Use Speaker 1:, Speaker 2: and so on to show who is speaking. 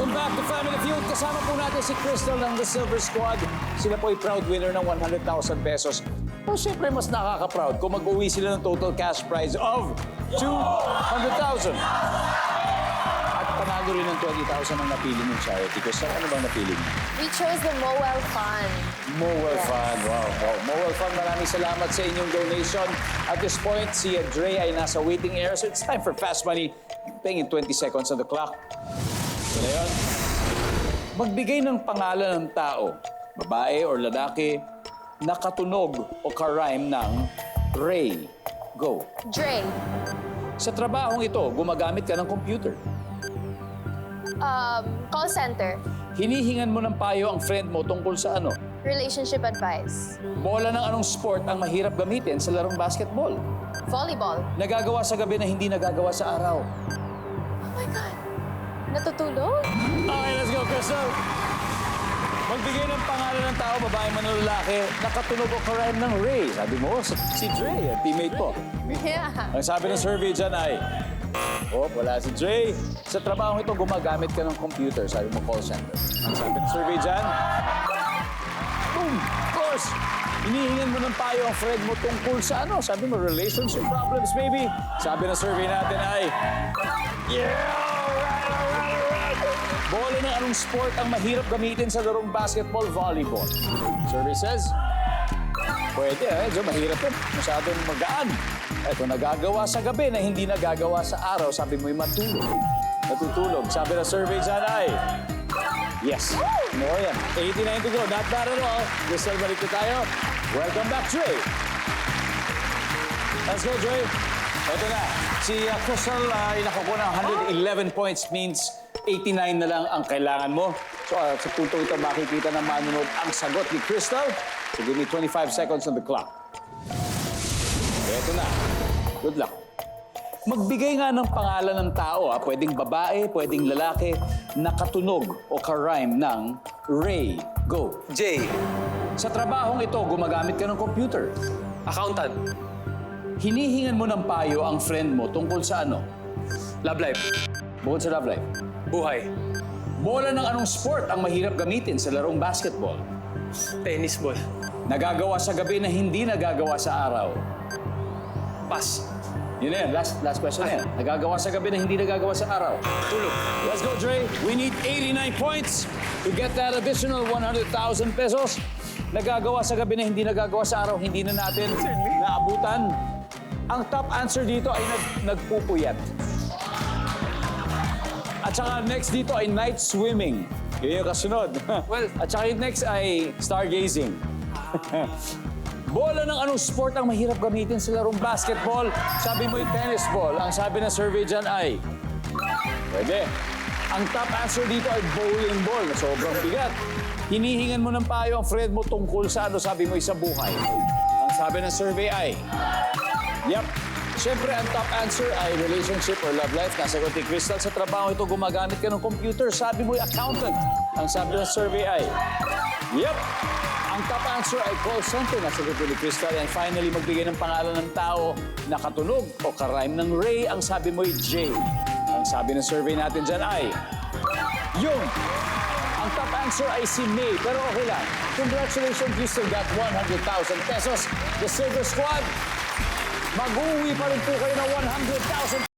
Speaker 1: Welcome back to Family Feud. Kasama po natin si Crystal ng The Silver Squad. Sila po ay proud winner ng 100,000 pesos. O siyempre, mas nakaka-proud kung mag-uwi sila ng total cash prize of 200,000. At panalo rin ng 20,000 ang napili ng charity. Crystal, ano bang napili mo?
Speaker 2: We chose the Mowel Fund.
Speaker 1: Mowel Fund. Wow. Mowel Fund, maraming salamat sa inyong donation. At this point, si Dre ay nasa waiting area. So it's time for Fast Money. Paying in 20 seconds on the clock. So na yun. Magbigay ng pangalan ng tao, babae or lalaki, na katunog o karime ng Ray. Go.
Speaker 2: Dre.
Speaker 1: Sa trabahong ito, gumagamit ka ng computer.
Speaker 2: Call center.
Speaker 1: Hinihingan mo ng payo ang friend mo tungkol sa ano?
Speaker 2: Relationship advice.
Speaker 1: Bola ng anong sport ang mahirap gamitin sa larong basketball?
Speaker 2: Volleyball.
Speaker 1: Nagagawa sa gabi na hindi nagagawa sa araw?
Speaker 2: Oh my God. Natutulog?
Speaker 1: Okay, let's go, Crystal. Magbigay ng pangalan ng tao, babae man o lalaki, nakatunog o karime ng Ray. Sabi mo, si Dre, teammate ko.
Speaker 2: Yeah.
Speaker 1: Ang sabi ng survey dyan ay, wala si Dre. Sa trabaho ito, gumagamit ka ng computer. Sabi mo, call center. Ang sabi ng survey dyan, boom! Of course! Hinihingan mo ng payo ang friend mo tungkol sa ano? Sabi mo, relationship problems, maybe. Sabi ng survey natin ay, yeah! Bola ng anong sport ang mahirap gamitin sa larong basketball, volleyball? Survey says, pwede, medyo mahirap yun. Masyadong magaan. Ito, nagagawa sa gabi na hindi nagagawa sa araw. Sabi mo'y matulog. Natutulog. Sabi na survey dyan ay, yes. Ano yan? 89 to go. Not bad at all. Crystal, balik na tayo. Welcome back, Dre. Let's go, Dre. Ito na. Si Crystal ay nakukuha ng 111 points, means 89 na lang ang kailangan mo. So, sa punto ito, makikita na manunod ang sagot ni Crystal. So, give me 25 seconds on the clock. Ito na. Good luck. Magbigay nga ng pangalan ng tao, pwedeng babae, pwedeng lalaki, nakatunog o karime ng Ray. Go.
Speaker 3: J.
Speaker 1: Sa trabahong ito, gumagamit ka ng computer.
Speaker 3: Accountant.
Speaker 1: Hinihingan mo ng payo ang friend mo tungkol sa ano?
Speaker 3: Love life.
Speaker 1: Bukod sa love life.
Speaker 3: Buhay.
Speaker 1: Bola ng anong sport ang mahirap gamitin sa larong basketball?
Speaker 3: Tennis ball.
Speaker 1: Nagagawa sa gabi na hindi nagagawa sa araw?
Speaker 3: Pass.
Speaker 1: Yun na yan. Last question na yan. Nagagawa sa gabi na hindi nagagawa sa araw?
Speaker 3: Tulog.
Speaker 1: Let's go, Dre. We need 89 points to get that additional 100,000 pesos. Nagagawa sa gabi na hindi nagagawa sa araw, hindi na natin naabutan. Ang top answer dito ay nagpupuyat. At saka next dito ay night swimming. Yun yung kasunod.
Speaker 3: Well,
Speaker 1: at saka yung next ay stargazing. Bola ng anong sport ang mahirap gamitin sa larong basketball? Sabi mo yung tennis ball. Ang sabi ng survey dyan ay, pwede. Ang top answer dito ay bowling ball na sobrang bigat. Hinihingan mo ng payo ang friend mo tungkol sa ano, sabi mo, sa buhay. Ang sabi ng survey ay, yep. Siyempre, ang top answer ay relationship or love life. Nasagot ni Crystal, sa trabaho ito, gumagamit ka ng computer. Sabi mo yung accountant. Ang sabi ng survey ay, yep. Ang top answer ay call center. Nasagot ni Crystal. And finally, magbigay ng pangalan ng tao na katunog o karime ng Ray. Ang sabi mo ay J. Ang sabi ng survey natin dyan ay, yung. Ang top answer ay si May. Pero okay lang. Congratulations, you still got 100,000 pesos. The Silver Squad, mag-uwi pa rin po kayo ng 100,000